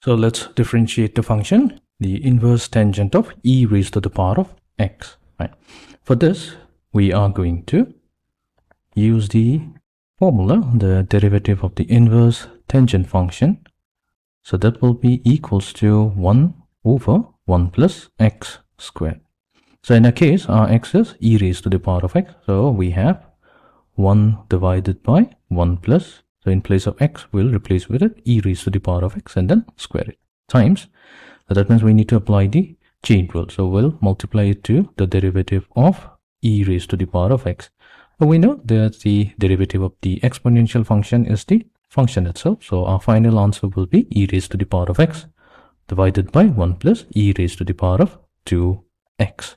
So let's differentiate the function, the inverse tangent of e raised to the power of x. Right. For this, we are going to use the formula, the derivative of the inverse tangent function. So that will be equals to 1 over 1 plus x squared. So in our case, our x is e raised to the power of x. So we have 1 divided by 1 plus. So in place of x, we'll replace with it e raised to the power of x and then square it times. So that means we need to apply the chain rule. So we'll multiply it to the derivative of e raised to the power of x. So we know that the derivative of the exponential function is the function itself. So our final answer will be e raised to the power of x divided by 1 plus e raised to the power of 2x.